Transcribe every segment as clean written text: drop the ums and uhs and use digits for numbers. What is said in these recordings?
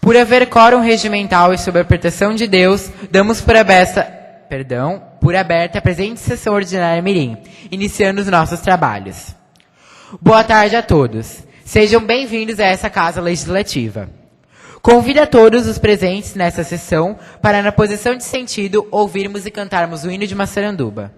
Por haver quórum regimental e sob a proteção de Deus, damos por aberta a presente sessão ordinária mirim, iniciando os nossos trabalhos. Boa tarde a todos. Sejam bem-vindos a essa Casa Legislativa. Convido a todos os presentes nessa sessão para, na posição de sentido, ouvirmos e cantarmos o hino de Massaranduba.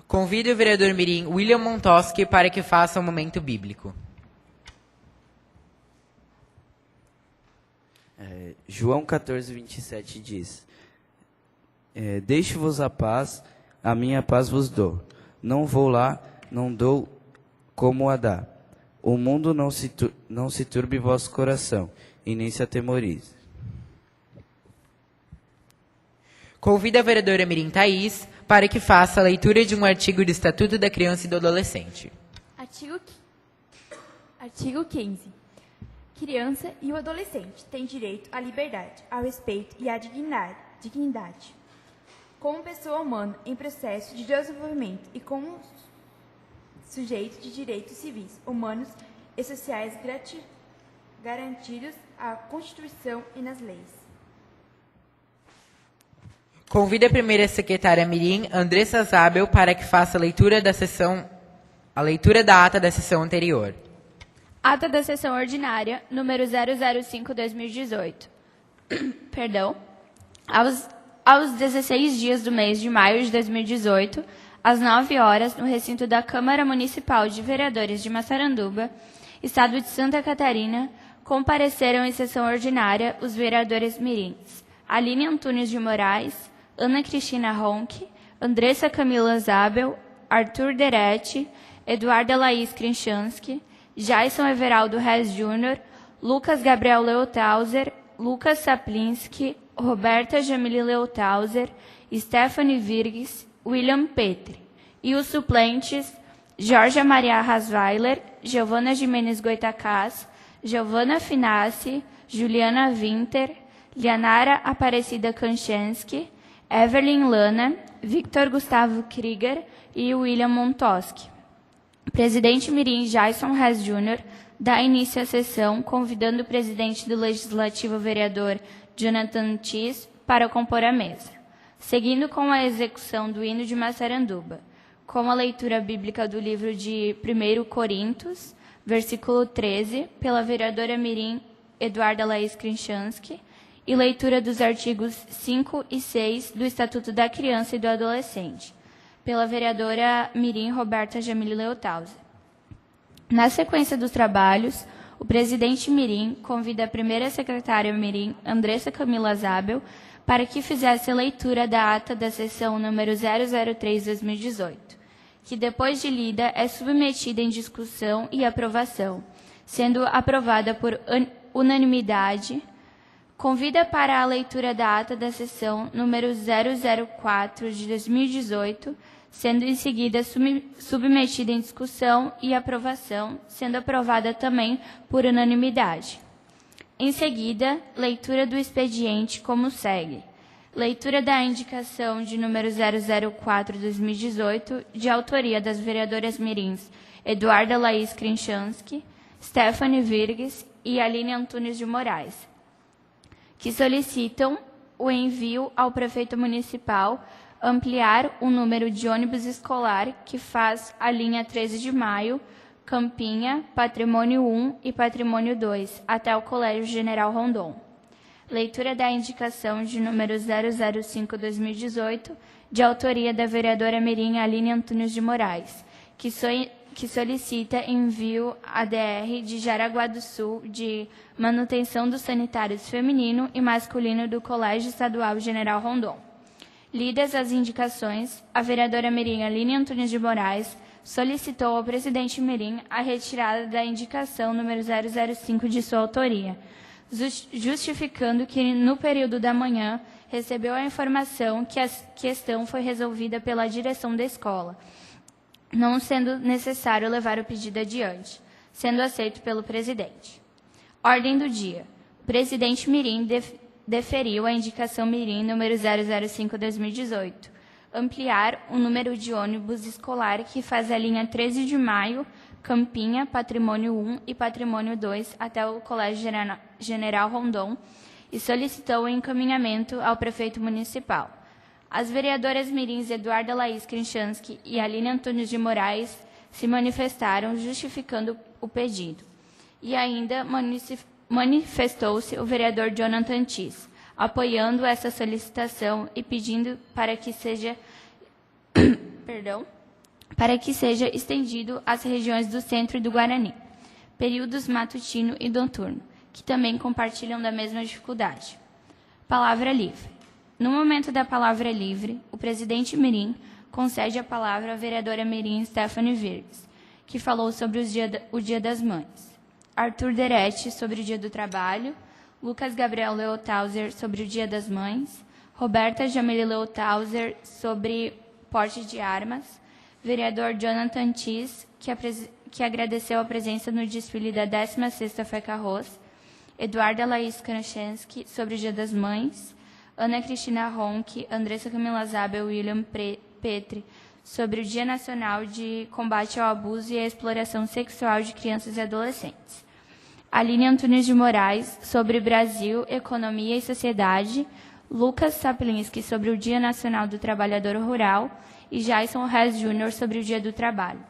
Convido o vereador mirim William Montoski para que faça um momento bíblico. João 14, 27 diz: Deixe-vos a minha paz vos dou. Não vou lá, não dou como a dá. O mundo não se turbe vosso coração, e nem se atemorize. Convido a vereadora mirim Thaís para que faça a leitura de um artigo do Estatuto da Criança e do Adolescente. Artigo 15. Criança e o adolescente têm direito à liberdade, ao respeito e à dignidade. Como pessoa humana em processo de desenvolvimento e como sujeito de direitos civis, humanos e sociais garantidos à Constituição e nas leis. Convido a primeira secretária mirim, Andressa Zabel, para que faça a leitura da ata da sessão anterior. Ata da sessão ordinária, número 005/2018. Perdão. Aos 16 dias do mês de maio de 2018, às 9 horas, no recinto da Câmara Municipal de Vereadores de Massaranduba, Estado de Santa Catarina, compareceram em sessão ordinária os vereadores mirins Aline Antunes de Moraes, Ana Cristina Ronque, Andressa Camila Zabel, Arthur Deretti, Eduarda Laís Krinchanski, Jason Everaldo Rez Júnior, Lucas Gabriel Leotauser, Lucas Saplinski, Roberta Jamile Leotauser, Stephanie Virgues, William Petri. E os suplentes, Jorge Maria Hasweiler, Giovana Jimenez Goitacás, Giovana Finassi, Juliana Winter, Lianara Aparecida Kanchenski, Evelyn Lana, Victor Gustavo Krieger e William Montoski. O presidente mirim Jason Rez Júnior dá início à sessão, convidando o presidente do Legislativo, vereador Jonathan Tis, para compor a mesa, seguindo com a execução do hino de Massaranduba, com a leitura bíblica do livro de 1 Coríntios, versículo 13, pela vereadora mirim Eduarda Laís Krinchanski, e leitura dos artigos 5 e 6 do Estatuto da Criança e do Adolescente, pela vereadora mirim Roberta Jamile Leotauser. Na sequência dos trabalhos, o presidente mirim convida a primeira secretária mirim, Andressa Camila Zabel, para que fizesse a leitura da ata da sessão número 003/2018, que depois de lida é submetida em discussão e aprovação, sendo aprovada por unanimidade. Convida para a leitura da ata da sessão número 004 de 2018, sendo em seguida submetida em discussão e aprovação, sendo aprovada também por unanimidade. Em seguida, leitura do expediente como segue. Leitura da indicação de número 004/2018, de autoria das vereadoras mirins Eduarda Laís Krinchanski, Stephanie Virgues e Aline Antunes de Moraes, que solicitam o envio ao prefeito municipal ampliar o número de ônibus escolar que faz a linha 13 de Maio, Campinha, Patrimônio 1 e Patrimônio 2, até o Colégio General Rondon. Leitura da indicação de número 005/2018, de autoria da vereadora mirim Aline Antunes de Moraes, que solicita envio à DR de Jaraguá do Sul de manutenção dos sanitários feminino e masculino do Colégio Estadual General Rondon. Lidas as indicações, a vereadora mirim Aline Antunes de Moraes solicitou ao presidente mirim a retirada da indicação número 005 de sua autoria, justificando que, no período da manhã, recebeu a informação que a questão foi resolvida pela direção da escola, não sendo necessário levar o pedido adiante, sendo aceito pelo presidente. Ordem do dia. O presidente mirim deferiu a indicação mirim número 005/2018, ampliar o número de ônibus escolar que faz a linha 13 de Maio, Campinha, Patrimônio 1 e Patrimônio 2 até o Colégio General Rondon e solicitou o encaminhamento ao prefeito municipal. As vereadoras mirins Eduarda Laís Krinchanski e Aline Antunes de Moraes se manifestaram justificando o pedido. E ainda manifestou-se o vereador Jonathan Tis, apoiando essa solicitação e pedindo para que seja estendido às regiões do Centro e do Guarani, períodos matutino e noturno, que também compartilham da mesma dificuldade. Palavra livre. No momento da palavra livre, o presidente mirim concede a palavra à vereadora mirim Stephanie Virgues, que falou sobre o Dia das Mães, Arthur Deretti sobre o Dia do Trabalho, Lucas Gabriel Leotauser sobre o Dia das Mães, Roberta Jamile Leotauser sobre porte de armas, vereador Jonathan Tis, que agradeceu a presença no desfile da 16ª FECARROS, Eduarda Laís Krinchanski sobre o Dia das Mães, Ana Cristina Ronque, Andressa Camila Zabel e William Petri sobre o Dia Nacional de Combate ao Abuso e à Exploração Sexual de Crianças e Adolescentes, Aline Antunes de Moraes sobre Brasil, Economia e Sociedade, Lucas Saplinski sobre o Dia Nacional do Trabalhador Rural e Jason Rez Júnior sobre o Dia do Trabalho.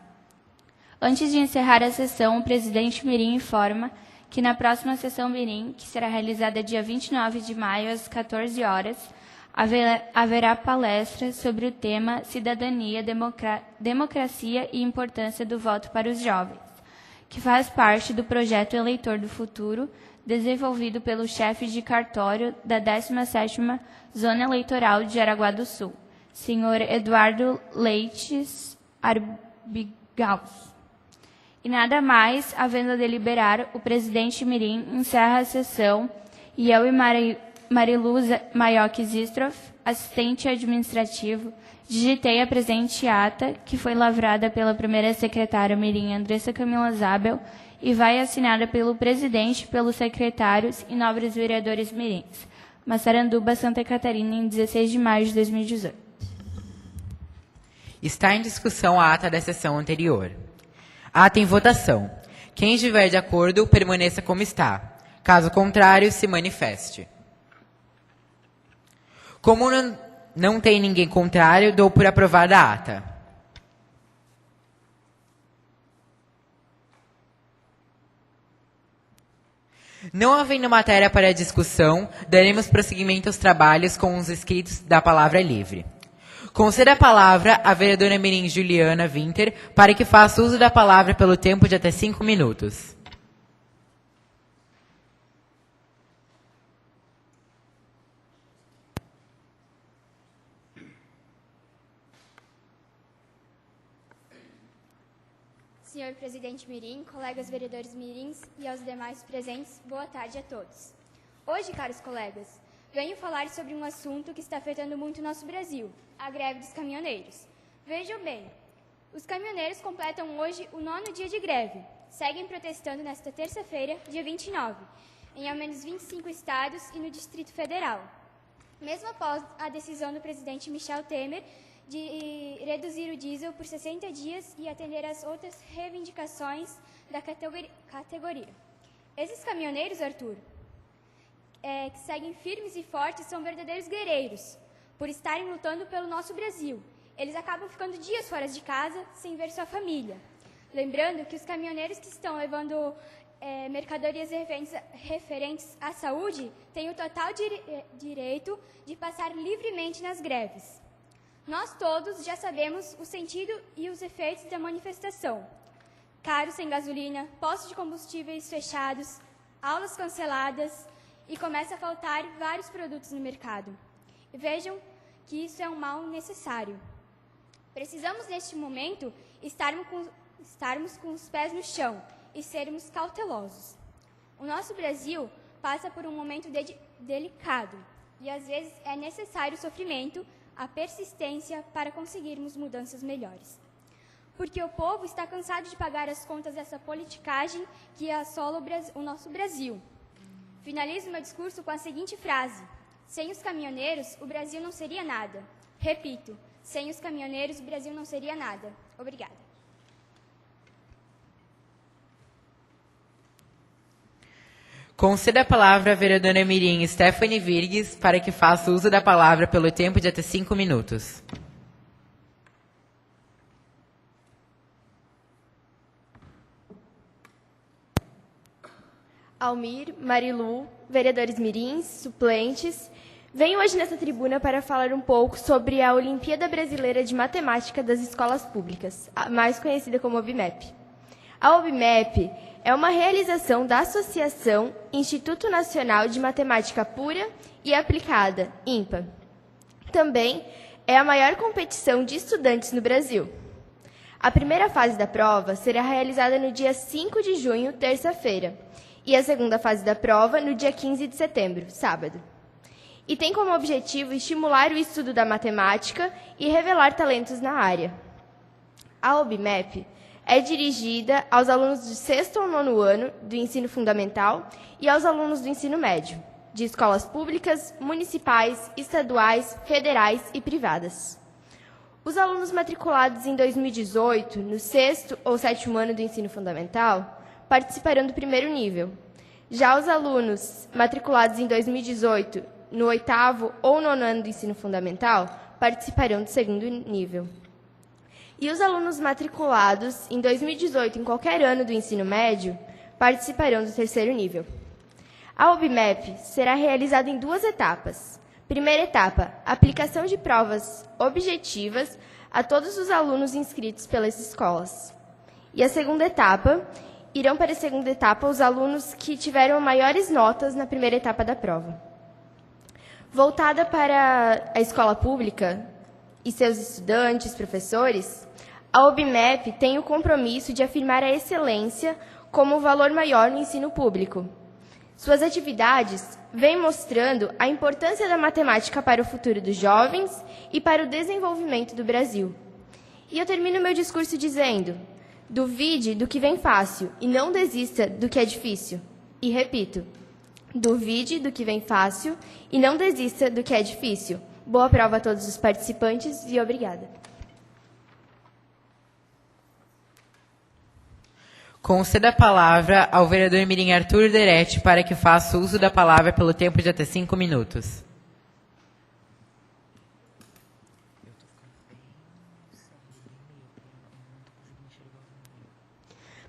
Antes de encerrar a sessão, o presidente mirim informa que na próxima sessão mirim, que será realizada dia 29 de maio às 14 horas, haverá palestra sobre o tema Cidadania, Democracia e Importância do Voto para os Jovens, que faz parte do projeto Eleitor do Futuro, desenvolvido pelo chefe de cartório da 17ª Zona Eleitoral de Jaraguá do Sul, senhor Eduardo Leites Arbigaus. E nada mais, havendo a deliberar, o presidente Mirim encerra a sessão e eu e Mariluz Maioc Zistroff, assistente administrativo, digitei a presente ata, que foi lavrada pela primeira secretária Mirim Andressa Camila Zabel e vai assinada pelo presidente, pelos secretários e nobres vereadores mirins. Massaranduba, Santa Catarina, em 16 de maio de 2018. Está em discussão a ata da sessão anterior. Ata em votação. Quem estiver de acordo, permaneça como está. Caso contrário, se manifeste. Como não tem ninguém contrário, dou por aprovada a ata. Não havendo matéria para discussão, daremos prosseguimento aos trabalhos com os inscritos da palavra livre. Conceda a palavra à vereadora Mirim Juliana Winter para que faça uso da palavra pelo tempo de até 5 minutos. Senhor presidente Mirim, colegas vereadores mirins e aos demais presentes, boa tarde a todos. Hoje, caros colegas, venho falar sobre um assunto que está afetando muito o nosso Brasil, a greve dos caminhoneiros. Vejam bem, os caminhoneiros completam hoje o 9º dia de greve. Seguem protestando nesta terça-feira, dia 29, em ao menos 25 estados e no Distrito Federal. Mesmo após a decisão do presidente Michel Temer de reduzir o diesel por 60 dias e atender às outras reivindicações da categoria. Esses caminhoneiros, Arthur, que seguem firmes e fortes, são verdadeiros guerreiros, por estarem lutando pelo nosso Brasil. Eles acabam ficando dias fora de casa, sem ver sua família. Lembrando que os caminhoneiros que estão levando mercadorias referentes à saúde têm o total direito de passar livremente nas greves. Nós todos já sabemos o sentido e os efeitos da manifestação. Carros sem gasolina, postos de combustíveis fechados, aulas canceladas e começa a faltar vários produtos no mercado. E vejam que isso é um mal necessário. Precisamos, neste momento, estarmos com os pés no chão e sermos cautelosos. O nosso Brasil passa por um momento delicado e, às vezes, é necessário o sofrimento, a persistência para conseguirmos mudanças melhores. Porque o povo está cansado de pagar as contas dessa politicagem que assola o nosso Brasil. Finalizo meu discurso com a seguinte frase: sem os caminhoneiros, o Brasil não seria nada. Repito, sem os caminhoneiros, o Brasil não seria nada. Obrigada. Conceda a palavra à vereadora Mirim Stephanie Virgues para que faça uso da palavra pelo tempo de até 5 minutos. Almir, Marilu, vereadores mirins, suplentes, venho hoje nessa tribuna para falar um pouco sobre a Olimpíada Brasileira de Matemática das Escolas Públicas, mais conhecida como OBMEP. A OBMEP é uma realização da Associação Instituto Nacional de Matemática Pura e Aplicada, INPA. Também é a maior competição de estudantes no Brasil. A primeira fase da prova será realizada no dia 5 de junho, terça-feira, e a segunda fase da prova no dia 15 de setembro, sábado. E tem como objetivo estimular o estudo da matemática e revelar talentos na área. A OBMEP é dirigida aos alunos do 6º ao 9º ano do ensino fundamental e aos alunos do ensino médio, de escolas públicas, municipais, estaduais, federais e privadas. Os alunos matriculados em 2018, no 6º ou 7º ano do ensino fundamental, participarão do primeiro nível. Já os alunos matriculados em 2018, no 8º ou 9º ano do ensino fundamental, participarão do segundo nível. E os alunos matriculados em 2018 em qualquer ano do ensino médio participarão do terceiro nível. A OBMEP será realizada em 2 etapas. Primeira etapa, aplicação de provas objetivas a todos os alunos inscritos pelas escolas. E a segunda etapa, irão para a segunda etapa os alunos que tiveram maiores notas na primeira etapa da prova. Voltada para a escola pública e seus estudantes, professores, a OBMEP tem o compromisso de afirmar a excelência como o valor maior no ensino público. Suas atividades vêm mostrando a importância da matemática para o futuro dos jovens e para o desenvolvimento do Brasil. E eu termino meu discurso dizendo: duvide do que vem fácil e não desista do que é difícil. E repito, duvide do que vem fácil e não desista do que é difícil. Boa prova a todos os participantes e obrigada. Conceda a palavra ao vereador Mirim Arthur Deretti para que faça uso da palavra pelo tempo de até 5 minutos.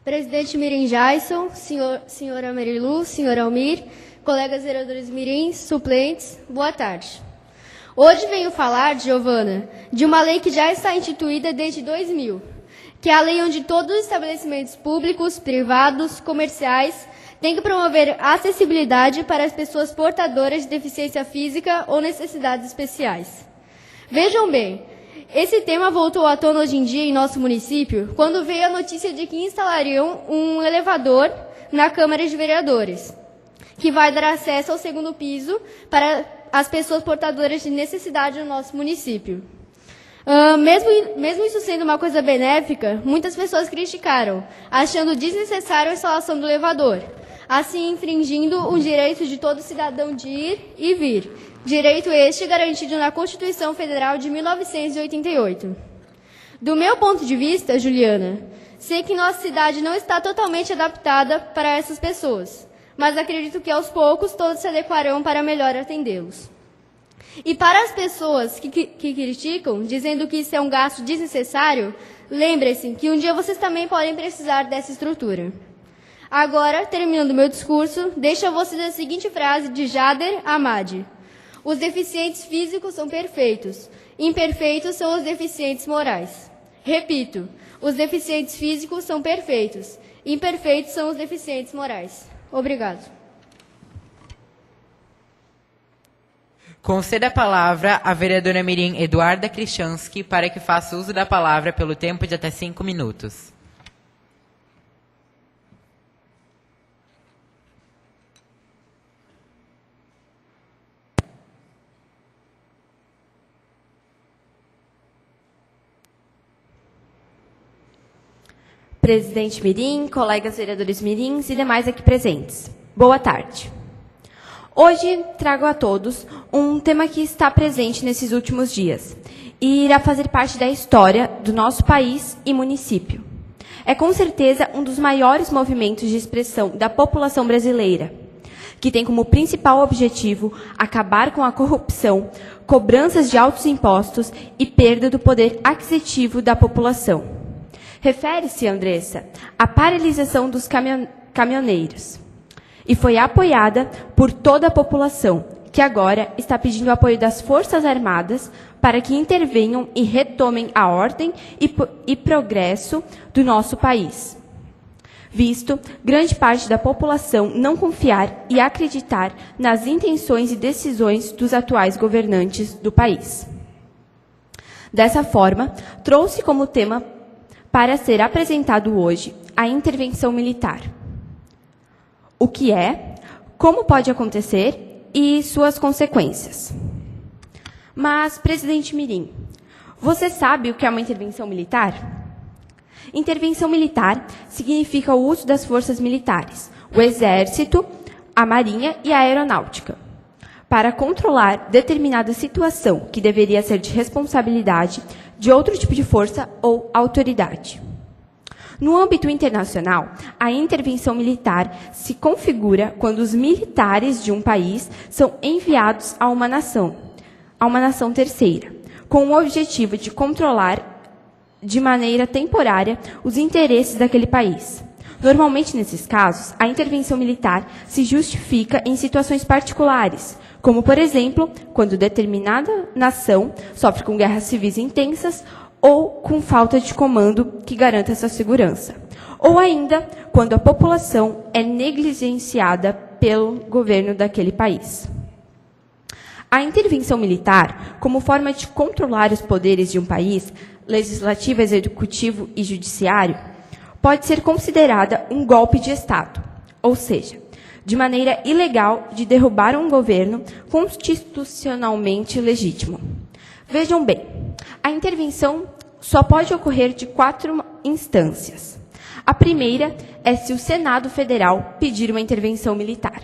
Presidente Mirim Jaison, senhora Marilu, senhor Almir, colegas vereadores Mirins, suplentes, boa tarde. Hoje venho falar, Giovana, de uma lei que já está instituída desde 2000, que é a lei onde todos os estabelecimentos públicos, privados, comerciais têm que promover acessibilidade para as pessoas portadoras de deficiência física ou necessidades especiais. Vejam bem, esse tema voltou à tona hoje em dia em nosso município quando veio a notícia de que instalariam um elevador na Câmara de Vereadores, que vai dar acesso ao segundo piso para as pessoas portadoras de necessidade no nosso município. Mesmo isso sendo uma coisa benéfica, muitas pessoas criticaram, achando desnecessária a instalação do elevador, assim infringindo o direito de todo cidadão de ir e vir, direito este garantido na Constituição Federal de 1988. Do meu ponto de vista, Juliana, sei que nossa cidade não está totalmente adaptada para essas pessoas, mas acredito que aos poucos todos se adequarão para melhor atendê-los. E para as pessoas que criticam, dizendo que isso é um gasto desnecessário, lembre-se que um dia vocês também podem precisar dessa estrutura. Agora, terminando meu discurso, deixo a vocês a seguinte frase de Jader Amadi: os deficientes físicos são perfeitos, imperfeitos são os deficientes morais. Repito, os deficientes físicos são perfeitos, imperfeitos são os deficientes morais. Obrigado. Conceda a palavra à vereadora Mirim Eduarda Krichansky para que faça uso da palavra pelo tempo de até 5 minutos. Presidente Mirim, colegas vereadores Mirins e demais aqui presentes. Boa tarde. Hoje trago a todos um tema que está presente nesses últimos dias e irá fazer parte da história do nosso país e município. É com certeza um dos maiores movimentos de expressão da população brasileira, que tem como principal objetivo acabar com a corrupção, cobranças de altos impostos e perda do poder aquisitivo da população. Refere-se, Andressa, à paralisação dos caminhoneiros. E foi apoiada por toda a população, que agora está pedindo o apoio das Forças Armadas para que intervenham e retomem a ordem e progresso do nosso país. Visto grande parte da população não confiar e acreditar nas intenções e decisões dos atuais governantes do país. Dessa forma, trouxe como tema para ser apresentado hoje a intervenção militar. O que é, como pode acontecer e suas consequências. Mas, presidente Mirim, você sabe o que é uma intervenção militar? Intervenção militar significa o uso das forças militares, o Exército, a Marinha e a Aeronáutica, para controlar determinada situação que deveria ser de responsabilidade de outro tipo de força ou autoridade. No âmbito internacional, a intervenção militar se configura quando os militares de um país são enviados a uma nação terceira, com o objetivo de controlar de maneira temporária os interesses daquele país. Normalmente, nesses casos, a intervenção militar se justifica em situações particulares, como, por exemplo, quando determinada nação sofre com guerras civis intensas ou com falta de comando que garanta essa segurança, ou ainda quando a população é negligenciada pelo governo daquele país. A intervenção militar, como forma de controlar os poderes de um país, legislativo, executivo e judiciário, pode ser considerada um golpe de Estado, ou seja, de maneira ilegal de derrubar um governo constitucionalmente legítimo. Vejam bem, a intervenção só pode ocorrer de 4 instâncias. A primeira é se o Senado Federal pedir uma intervenção militar.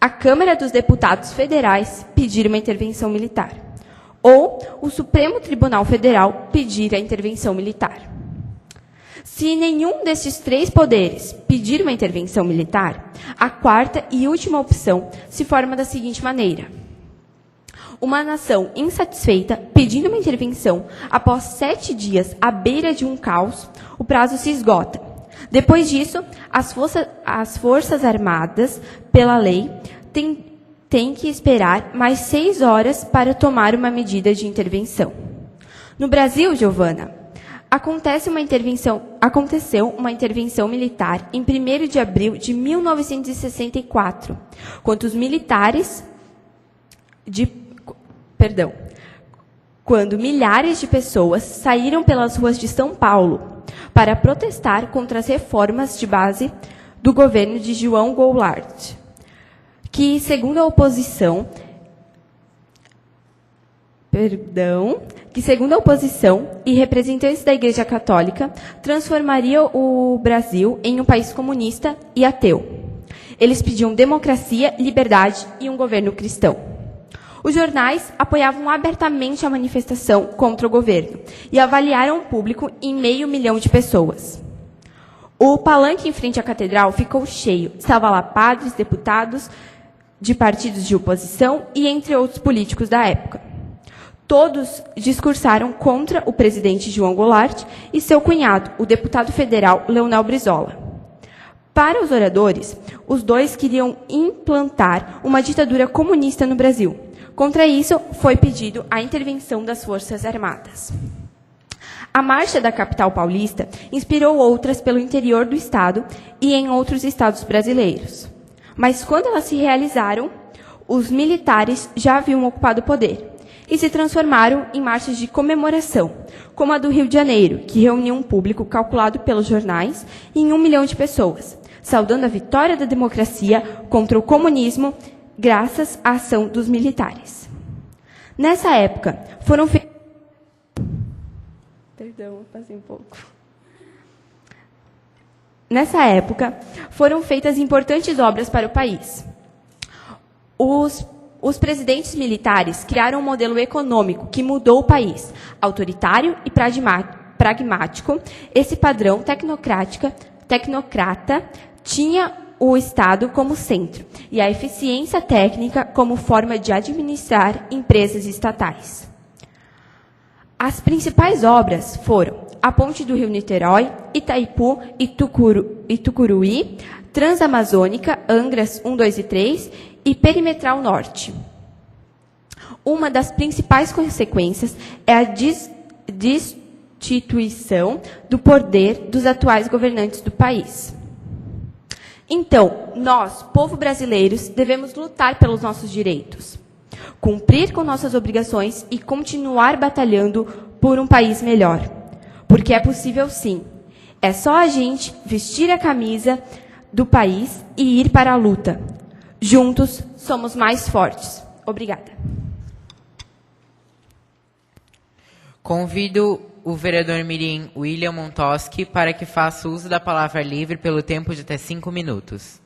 A Câmara dos Deputados Federais pedir uma intervenção militar. Ou o Supremo Tribunal Federal pedir a intervenção militar. Se nenhum desses 3 poderes pedir uma intervenção militar, a quarta e última opção se forma da seguinte maneira. Uma nação insatisfeita pedindo uma intervenção após 7 dias à beira de um caos, o prazo se esgota. Depois disso, as Forças Armadas, pela lei, têm que esperar mais 6 horas para tomar uma medida de intervenção. No Brasil, Giovana, aconteceu uma intervenção militar em 1º de abril de 1964, quando milhares de pessoas saíram pelas ruas de São Paulo para protestar contra as reformas de base do governo de João Goulart, que, segundo a oposição e representantes da Igreja Católica, transformaria o Brasil em um país comunista e ateu. Eles pediam democracia, liberdade e um governo cristão. Os jornais apoiavam abertamente a manifestação contra o governo e avaliaram o público em 500 mil de pessoas. O palanque em frente à catedral ficou cheio. Estava lá padres, deputados de partidos de oposição e entre outros políticos da época. Todos discursaram contra o presidente João Goulart e seu cunhado, o deputado federal Leonel Brizola. Para os oradores, os dois queriam implantar uma ditadura comunista no Brasil. Contra isso, foi pedido a intervenção das Forças Armadas. A marcha da capital paulista inspirou outras pelo interior do estado e em outros estados brasileiros. Mas quando elas se realizaram, os militares já haviam ocupado o poder e se transformaram em marchas de comemoração, como a do Rio de Janeiro, que reuniu um público calculado pelos jornais em 1 milhão de pessoas, saudando a vitória da democracia contra o comunismo, graças à ação dos militares. Nessa época, foram feitas... Nessa época, foram feitas importantes obras para o país. Os presidentes militares criaram um modelo econômico que mudou o país, autoritário e pragmático. Esse padrão tecnocrata tinha o Estado como centro e a eficiência técnica como forma de administrar empresas estatais. As principais obras foram a Ponte do Rio Niterói, Itaipu e Tucuruí, Transamazônica, Angras 1, 2 e 3 e Perimetral Norte. Uma das principais consequências é a destituição do poder dos atuais governantes do país. Então, nós, povo brasileiros, devemos lutar pelos nossos direitos, cumprir com nossas obrigações e continuar batalhando por um país melhor. Porque é possível sim. É só a gente vestir a camisa do país e ir para a luta. Juntos, somos mais fortes. Obrigada. Convido o vereador mirim William Montoski para que faça uso da palavra livre pelo tempo de até 5 minutos.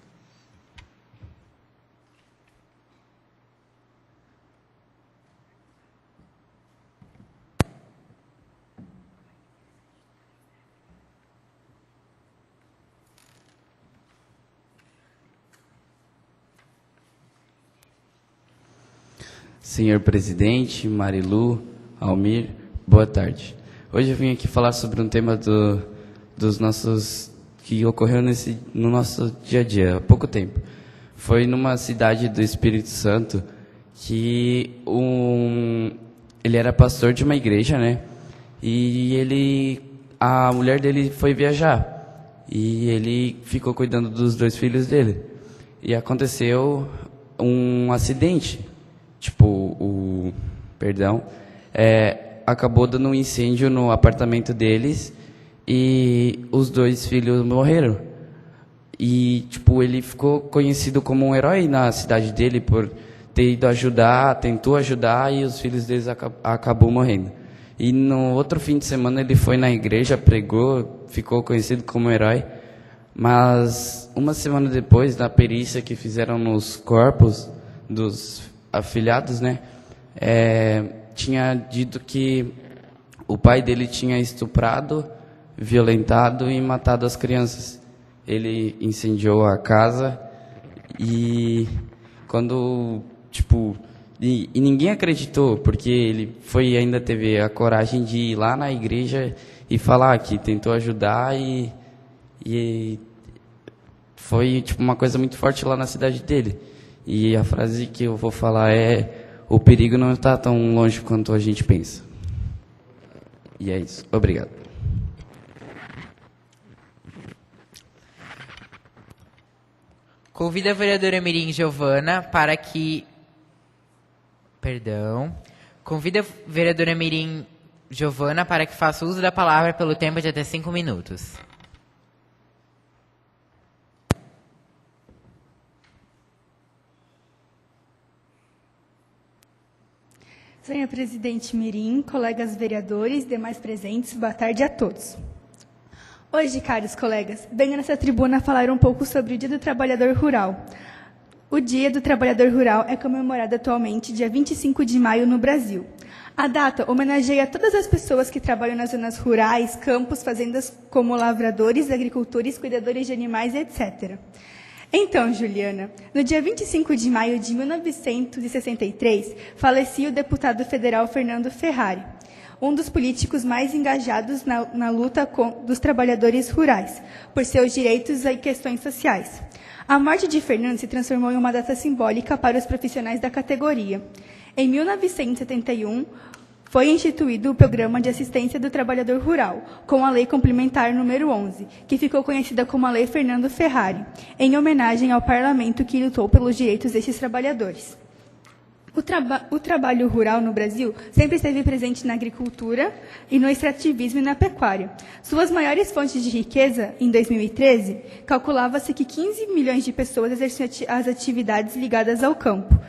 Senhor presidente, Marilu, Almir, boa tarde. Hoje eu vim aqui falar sobre um tema dos nossos que ocorreu no nosso dia a dia, há pouco tempo. Foi numa cidade do Espírito Santo que ele era pastor de uma igreja, né? E a mulher dele foi viajar. e ele ficou cuidando dos 2 filhos dele. E aconteceu um acidente, acabou dando um incêndio no apartamento deles e os 2 filhos morreram. E, ele ficou conhecido como um herói na cidade dele por ter ido ajudar, tentou ajudar e os filhos deles acabou morrendo. E no outro fim de semana ele foi na igreja, pregou, ficou conhecido como herói. Mas uma semana depois, da perícia que fizeram nos corpos dos afilhados, né, tinha dito que o pai dele tinha estuprado, violentado e matado as crianças. Ele incendiou a casa e quando, e ninguém acreditou, porque ele ainda teve a coragem de ir lá na igreja e falar que tentou ajudar e foi uma coisa muito forte lá na cidade dele. E a frase que eu vou falar é: o perigo não está tão longe quanto a gente pensa. E é isso. Obrigado. Convido a vereadora Mirim Giovana para que... Convido a vereadora Mirim Giovana para que faça uso da palavra pelo tempo de até 5 minutos. Senhor presidente Mirim, colegas vereadores, demais presentes, boa tarde a todos. Hoje, caros colegas, venho nessa tribuna falar um pouco sobre o Dia do Trabalhador Rural. O Dia do Trabalhador Rural é comemorado atualmente dia 25 de maio no Brasil. A data homenageia todas as pessoas que trabalham nas zonas rurais, campos, fazendas, como lavradores, agricultores, cuidadores de animais, etc. Então, Juliana, no dia 25 de maio de 1963, falecia o deputado federal Fernando Ferrari, um dos políticos mais engajados na luta dos trabalhadores rurais, por seus direitos e questões sociais. A morte de Fernando se transformou em uma data simbólica para os profissionais da categoria. Em 1971, foi instituído o Programa de Assistência do Trabalhador Rural, com a Lei Complementar número 11, que ficou conhecida como a Lei Fernando Ferrari, em homenagem ao parlamento que lutou pelos direitos destes trabalhadores. O trabalho rural no Brasil sempre esteve presente na agricultura e no extrativismo e na pecuária. Suas maiores fontes de riqueza, em 2013, calculava-se que 15 milhões de pessoas exerciam as atividades ligadas ao campo.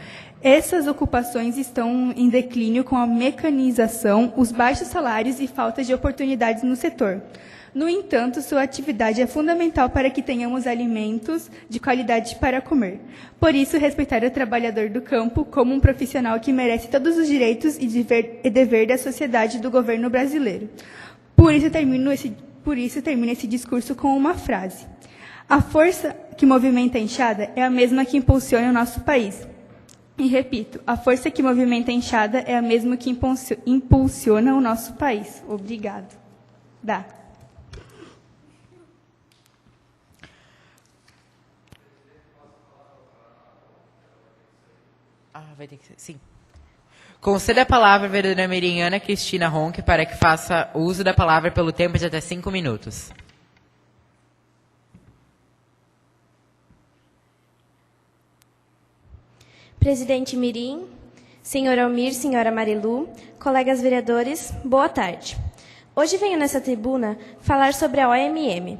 Essas ocupações estão em declínio com a mecanização, os baixos salários e falta de oportunidades no setor. No entanto, sua atividade é fundamental para que tenhamos alimentos de qualidade para comer. Por isso, respeitar o trabalhador do campo como um profissional que merece todos os direitos e dever da sociedade e do governo brasileiro. Por isso, termino esse discurso com uma frase. A força que movimenta a enxada é a mesma que impulsiona o nosso país. E repito, a força que movimenta a enxada é a mesma que impulsiona o nosso país. Obrigado. Vai ter que ser. Sim. Conceda a palavra à vereadora Mirim Ana Cristina Ronque para que faça uso da palavra pelo tempo de até 5 minutos. Presidente Mirim, senhor Almir, senhora Marilu, colegas vereadores, boa tarde. Hoje venho nessa tribuna falar sobre a OMM.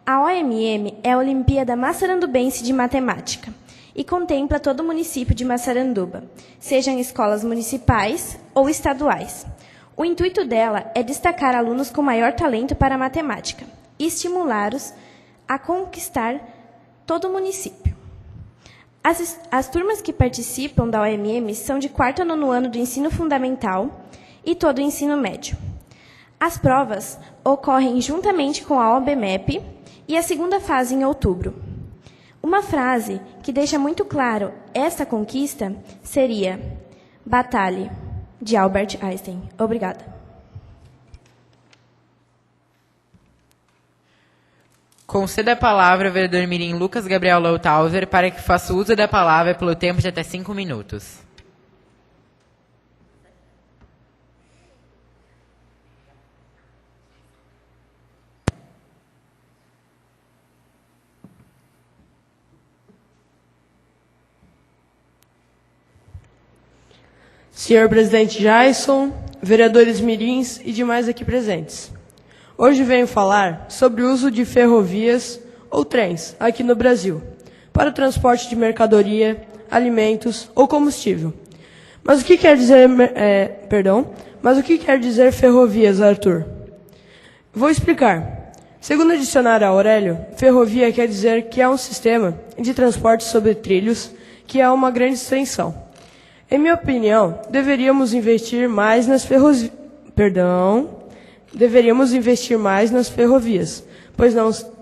A OMM é a Olimpíada Massarandubense de Matemática e contempla todo o município de Massaranduba, sejam escolas municipais ou estaduais. O intuito dela é destacar alunos com maior talento para a matemática e estimulá-los a conquistar todo o município. As turmas que participam da OMM são de 4º a 9º ano do ensino fundamental e todo o ensino médio. As provas ocorrem juntamente com a OBMEP e a segunda fase em outubro. Uma frase que deixa muito claro essa conquista seria "Batalhe", de Albert Einstein. Obrigada. Conceda a palavra ao vereador Mirim Lucas Gabriel Lauthauser para que faça uso da palavra pelo tempo de até 5 minutos. Senhor presidente Jason, vereadores mirins e demais aqui presentes. Hoje venho falar sobre o uso de ferrovias ou trens aqui no Brasil para o transporte de mercadoria, alimentos ou combustível. Mas o que quer dizer, Mas o que quer dizer ferrovias, Arthur? Vou explicar. Segundo o dicionário Aurélio, ferrovia quer dizer que é um sistema de transporte sobre trilhos que é uma grande extensão. Em minha opinião, deveríamos investir mais nas ferrovias, pois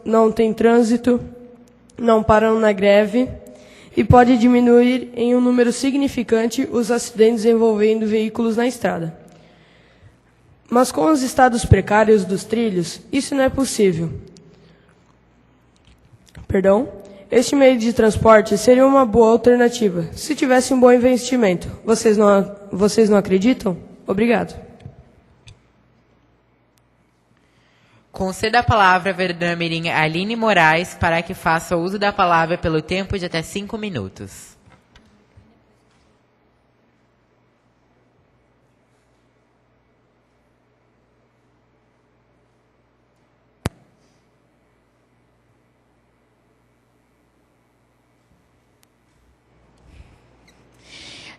não tem trânsito, não param na greve e pode diminuir em um número significante os acidentes envolvendo veículos na estrada. Mas com os estados precários dos trilhos, isso não é possível. Este meio de transporte seria uma boa alternativa, se tivesse um bom investimento. Vocês não acreditam? Obrigado. Conceda a palavra à vereadora mirim Aline Moraes para que faça uso da palavra pelo tempo de até 5 minutos.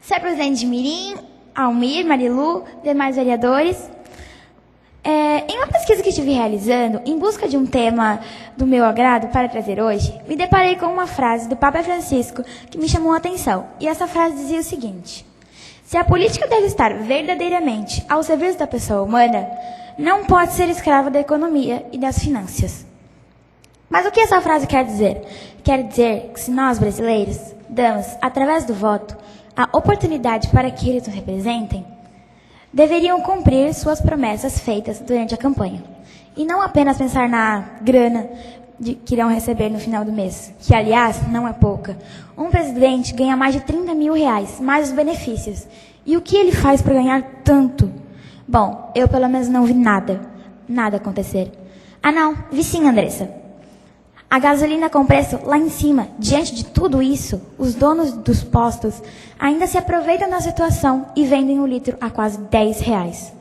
Senhor presidente Mirim, Almir, Marilu, demais vereadores, em uma pesquisa que estive realizando, em busca de um tema do meu agrado para trazer hoje, me deparei com uma frase do Papa Francisco que me chamou a atenção. E essa frase dizia o seguinte: se a política deve estar verdadeiramente ao serviço da pessoa humana, não pode ser escrava da economia e das finanças. Mas o que essa frase quer dizer? Quer dizer que se nós, brasileiros, damos, através do voto, a oportunidade para que eles nos representem, deveriam cumprir suas promessas feitas durante a campanha. E não apenas pensar na grana que irão receber no final do mês, que, aliás, não é pouca. Um presidente ganha mais de 30 mil reais, mais os benefícios. E o que ele faz para ganhar tanto? Bom, eu pelo menos não vi nada acontecer. Ah não, vi sim, Andressa. A gasolina com preço lá em cima. Diante de tudo isso, os donos dos postos ainda se aproveitam da situação e vendem o litro a quase R$10.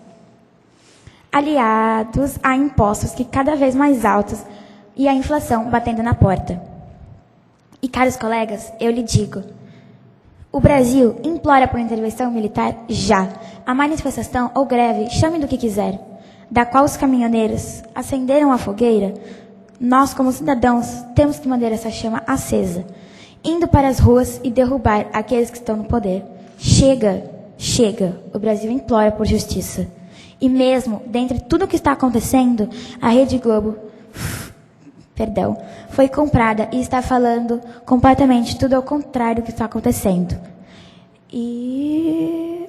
Aliados a impostos que cada vez mais altos e a inflação batendo na porta. E, caros colegas, eu lhe digo, o Brasil implora por intervenção militar já. A manifestação ou greve, chame do que quiser, da qual os caminhoneiros acenderam a fogueira. Nós, como cidadãos, temos que manter essa chama acesa, indo para as ruas e derrubar aqueles que estão no poder. Chega, chega, o Brasil implora por justiça. E mesmo dentre tudo o que está acontecendo, a Rede Globo, foi comprada e está falando completamente tudo ao contrário do que está acontecendo. E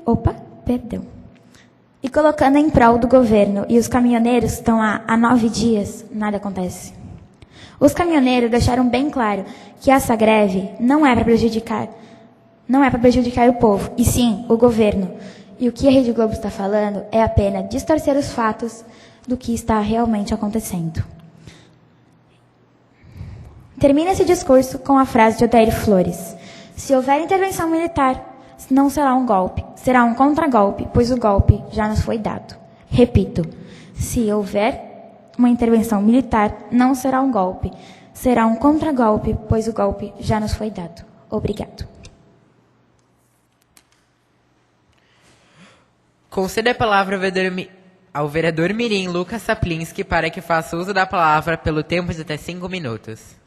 colocando em prol do governo, e os caminhoneiros estão lá há 9 dias, nada acontece. Os caminhoneiros deixaram bem claro que essa greve não é para prejudicar o povo, e sim o governo. E o que a Rede Globo está falando é apenas distorcer os fatos do que está realmente acontecendo. Termina esse discurso com a frase de Odair Flores: se houver intervenção militar, não será um golpe, será um contragolpe, pois o golpe já nos foi dado. Repito, se houver uma intervenção militar, não será um golpe, será um contragolpe, pois o golpe já nos foi dado. Obrigado. Conceda a palavra ao vereador mirim Lucas Saplinski para que faça uso da palavra pelo tempo de até 5 minutos.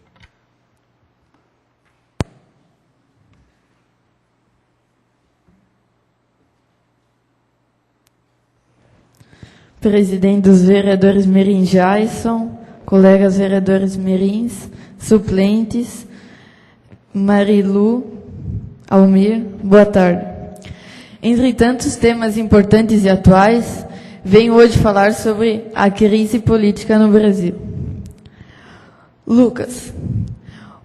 Presidente dos vereadores mirim Jason, colegas vereadores mirins, suplentes, Marilu, Almir, boa tarde. Entre tantos temas importantes e atuais, venho hoje falar sobre a crise política no Brasil. Lucas,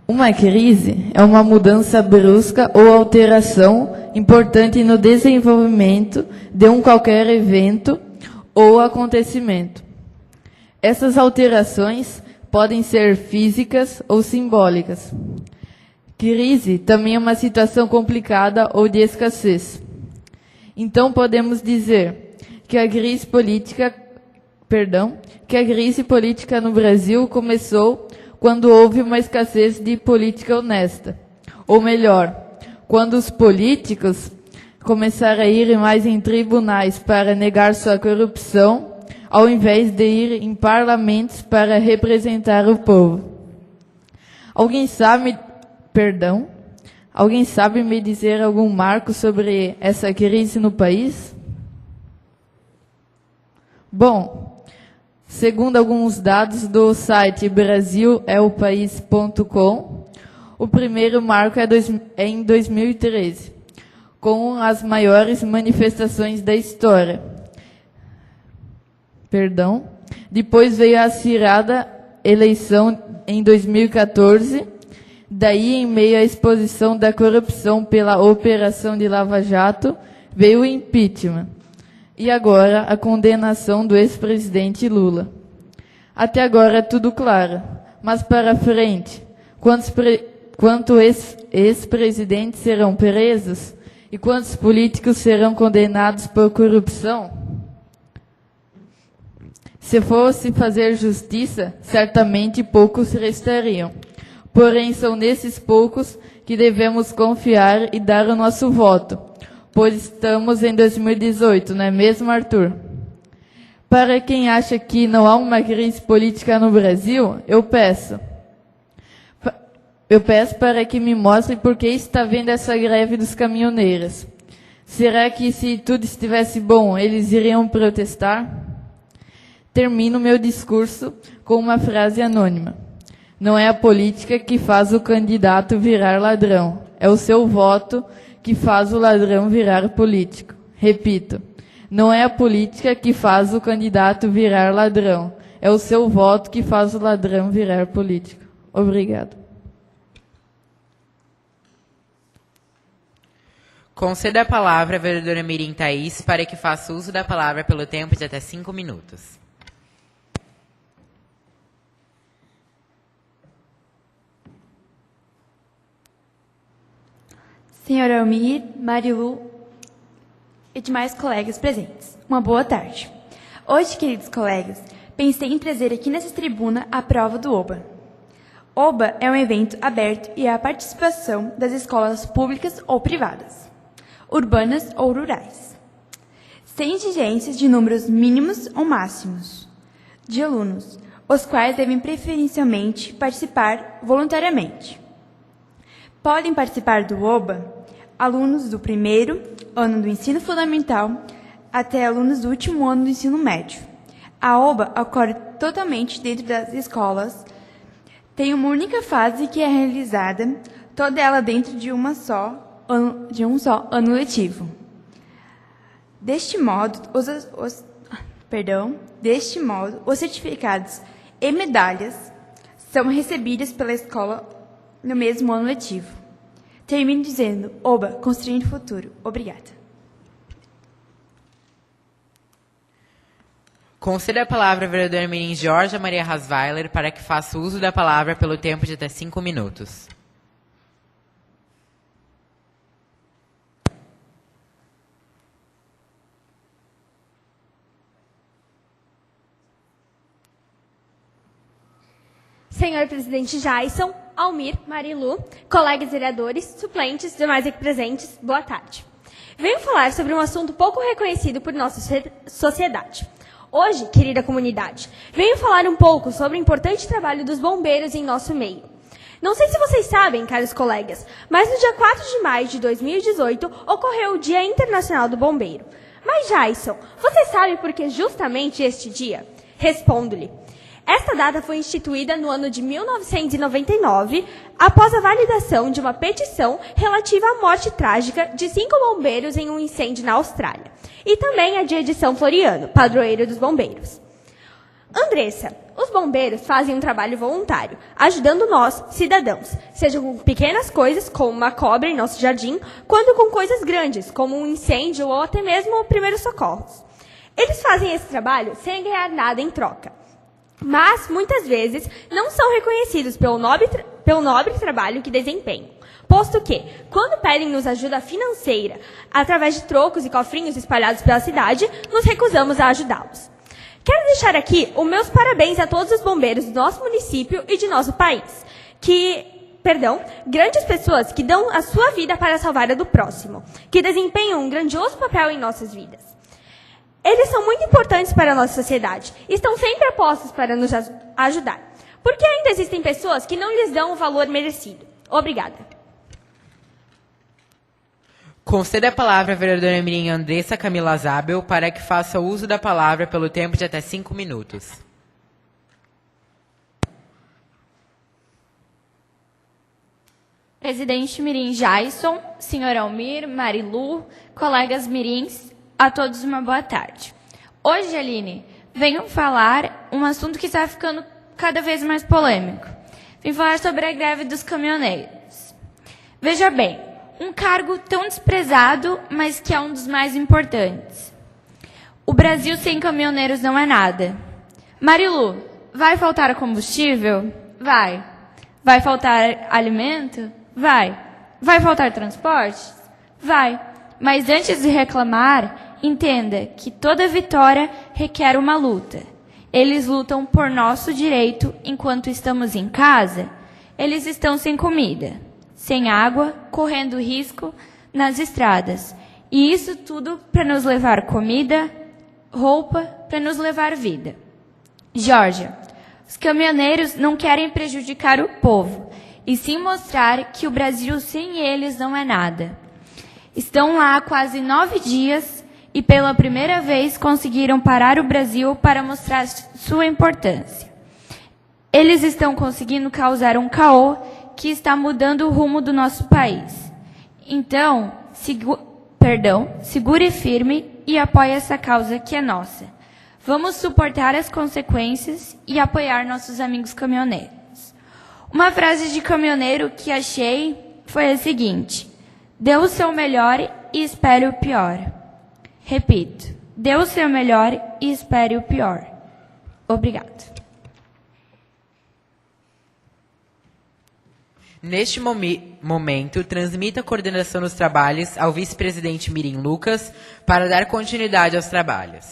uma crise é uma mudança brusca ou alteração importante no desenvolvimento de um qualquer evento ou acontecimento. Essas alterações podem ser físicas ou simbólicas. Crise também é uma situação complicada ou de escassez. Então podemos dizer que a crise política no Brasil começou quando houve uma escassez de política honesta. Ou melhor, quando os políticos começaram a ir mais em tribunais para negar sua corrupção, ao invés de ir em parlamentos para representar o povo. Alguém sabe me dizer algum marco sobre essa crise no país? Bom, segundo alguns dados do site brasileopaís.com, o primeiro marco é em 2013, com as maiores manifestações da história. Depois veio a acirrada eleição em 2014, daí, em meio à exposição da corrupção pela Operação de Lava Jato, veio o impeachment. E agora, a condenação do ex-presidente Lula. Até agora é tudo claro, mas para frente, quantos ex-presidentes serão presos e quantos políticos serão condenados por corrupção? Se fosse fazer justiça, certamente poucos restariam. Porém, são nesses poucos que devemos confiar e dar o nosso voto, pois estamos em 2018, não é mesmo, Arthur? Para quem acha que não há uma crise política no Brasil, eu peço para que me mostre por que está vendo essa greve dos caminhoneiros. Será que se tudo estivesse bom, eles iriam protestar? Termino meu discurso com uma frase anônima. Não é a política que faz o candidato virar ladrão. É o seu voto que faz o ladrão virar político. Repito, não é a política que faz o candidato virar ladrão. É o seu voto que faz o ladrão virar político. Obrigado. Conceda a palavra à vereadora Mirim Thaís para que faça uso da palavra pelo tempo de até 5 minutos. Senhor Almir, Marilu e demais colegas presentes, uma boa tarde. Hoje, queridos colegas, pensei em trazer aqui nessa tribuna a prova do OBA. OBA é um evento aberto e à participação das escolas públicas ou privadas, urbanas ou rurais, sem exigências de números mínimos ou máximos de alunos, os quais devem preferencialmente participar voluntariamente. Podem participar do OBA alunos do primeiro ano do ensino fundamental até alunos do último ano do ensino médio. A OBA ocorre totalmente dentro das escolas, tem uma única fase que é realizada, toda ela dentro de um só ano letivo. Deste modo, os certificados e medalhas são recebidas pela escola no mesmo ano letivo. Termino dizendo, OBA, construindo o futuro. Obrigada. Conceda a palavra à vereadora Mirim Jorge Maria Hasweiler para que faça uso da palavra pelo tempo de até 5 minutos. Senhor presidente Jaison, Almir, Marilu, colegas vereadores, suplentes, demais aqui presentes, boa tarde. Venho falar sobre um assunto pouco reconhecido por nossa sociedade. Hoje, querida comunidade, venho falar um pouco sobre o importante trabalho dos bombeiros em nosso meio. Não sei se vocês sabem, caros colegas, mas no dia 4 de maio de 2018 ocorreu o Dia Internacional do Bombeiro. Mas, Jaison, você sabe por que justamente este dia? Respondo-lhe. Esta data foi instituída no ano de 1999, após a validação de uma petição relativa à morte trágica de 5 bombeiros em um incêndio na Austrália, e também a dia de São Floriano, padroeiro dos bombeiros. Andressa, os bombeiros fazem um trabalho voluntário, ajudando nós, cidadãos, seja com pequenas coisas, como uma cobra em nosso jardim, quanto com coisas grandes, como um incêndio ou até mesmo primeiros socorros. Eles fazem esse trabalho sem ganhar nada em troca. Mas, muitas vezes, não são reconhecidos pelo nobre trabalho que desempenham. posto que, quando pedem-nos ajuda financeira, através de trocos e cofrinhos espalhados pela cidade, nos recusamos a ajudá-los. Quero deixar aqui os meus parabéns a todos os bombeiros do nosso município e de nosso país, grandes pessoas que dão a sua vida para salvar a do próximo, que desempenham um grandioso papel em nossas vidas. Eles são muito importantes para a nossa sociedade e estão sempre apostos para nos ajudar, porque ainda existem pessoas que não lhes dão o valor merecido. Obrigada. Conceda a palavra à vereadora mirim Andressa Camila Zabel para que faça uso da palavra pelo tempo de até 5 minutos. Presidente mirim Jaison, senhor Almir, Marilu, colegas mirins, a todos uma boa tarde. Hoje, Aline, venho falar um assunto que está ficando cada vez mais polêmico. Vim falar sobre a greve dos caminhoneiros. Veja bem, um cargo tão desprezado, mas que é um dos mais importantes. O Brasil sem caminhoneiros não é nada. Marilu, vai faltar combustível? Vai. Vai faltar alimento? Vai. Vai faltar transporte? Vai. Mas antes de reclamar, entenda que toda vitória requer uma luta. Eles lutam por nosso direito enquanto estamos em casa. Eles estão sem comida, sem água, correndo risco nas estradas. E isso tudo para nos levar comida, roupa, para nos levar vida. Georgia, os caminhoneiros não querem prejudicar o povo, e sim mostrar que o Brasil sem eles não é nada. Estão lá há quase 9 dias e pela primeira vez conseguiram parar o Brasil para mostrar sua importância. Eles estão conseguindo causar um caos que está mudando o rumo do nosso país. Então, segure firme e apoie essa causa que é nossa. Vamos suportar as consequências e apoiar nossos amigos caminhoneiros. Uma frase de caminhoneiro que achei foi a seguinte: dê o seu melhor e espere o pior. Repito, dê o seu melhor e espere o pior. Obrigado. Neste momento, transmita a coordenação dos trabalhos ao vice-presidente mirim Lucas para dar continuidade aos trabalhos.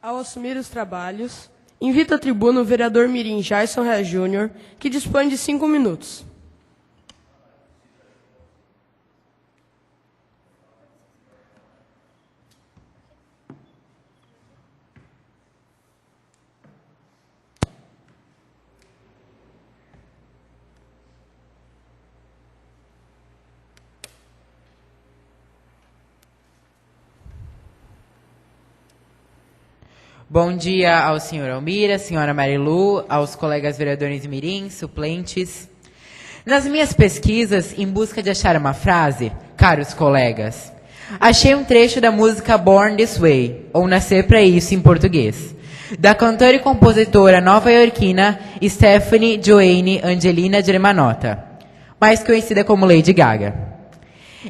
Ao assumir os trabalhos, invito à tribuna o vereador mirim Jaison Reis Júnior, que dispõe de 5 minutos. Bom dia ao senhor Almir, à senhora Marilu, aos colegas vereadores mirim, suplentes. Nas minhas pesquisas, em busca de achar uma frase, caros colegas, achei um trecho da música Born This Way, ou Nascer Pra Isso em português, da cantora e compositora nova-iorquina Stephanie Joanne Angelina Germanotta, mais conhecida como Lady Gaga.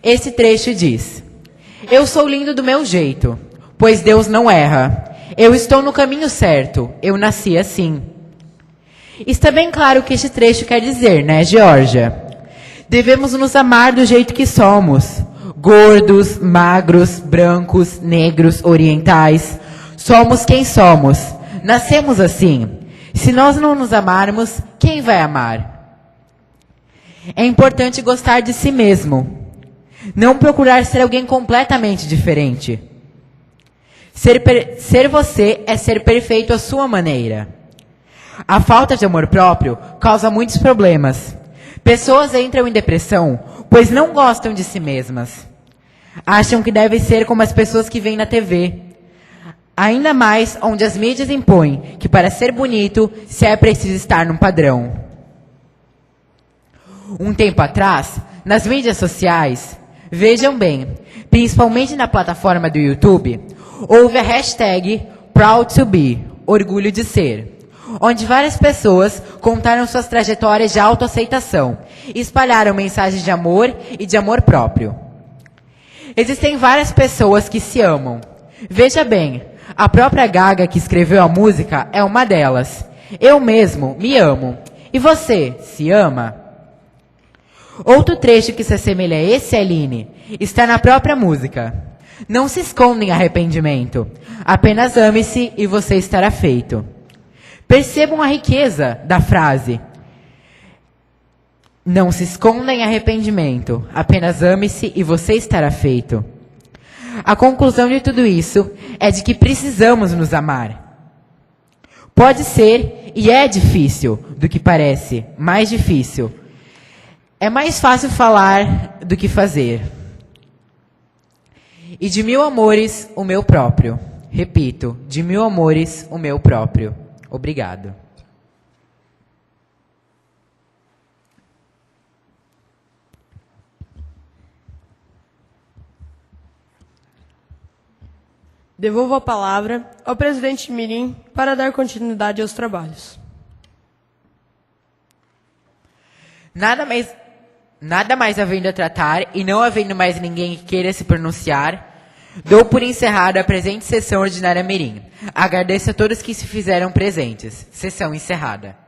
Esse trecho diz: eu sou lindo do meu jeito, pois Deus não erra. Eu estou no caminho certo, eu nasci assim. Está bem claro o que este trecho quer dizer, né, Geórgia? Devemos nos amar do jeito que somos. Gordos, magros, brancos, negros, orientais. Somos quem somos. Nascemos assim. Se nós não nos amarmos, quem vai amar? É importante gostar de si mesmo. Não procurar ser alguém completamente diferente. Ser você é ser perfeito à sua maneira. A falta de amor próprio causa muitos problemas. Pessoas entram em depressão, pois não gostam de si mesmas. Acham que devem ser como as pessoas que veem na TV. Ainda mais onde as mídias impõem que para ser bonito, se é preciso estar num padrão. Um tempo atrás, nas mídias sociais, vejam bem, principalmente na plataforma do YouTube, houve a hashtag Proud2Be, orgulho de ser, onde várias pessoas contaram suas trajetórias de autoaceitação e espalharam mensagens de amor e de amor próprio. Existem várias pessoas que se amam. Veja bem, a própria Gaga que escreveu a música é uma delas. Eu mesmo me amo. E você, se ama? Outro trecho que se assemelha a esse, Aline, está na própria música. Não se esconda em arrependimento. Apenas ame-se e você estará feito. Percebam a riqueza da frase. Não se esconda em arrependimento. Apenas ame-se e você estará feito. A conclusão de tudo isso é de que precisamos nos amar. Pode ser, e é difícil, do que parece, mais difícil. É mais fácil falar do que fazer. E de 1000 amores, o meu próprio. Repito, de 1000 amores, o meu próprio. Obrigado. Devolvo a palavra ao presidente Mirim para dar continuidade aos trabalhos. Nada mais havendo a tratar e não havendo mais ninguém que queira se pronunciar, dou por encerrada a presente sessão ordinária Mirim. Agradeço a todos que se fizeram presentes. Sessão encerrada.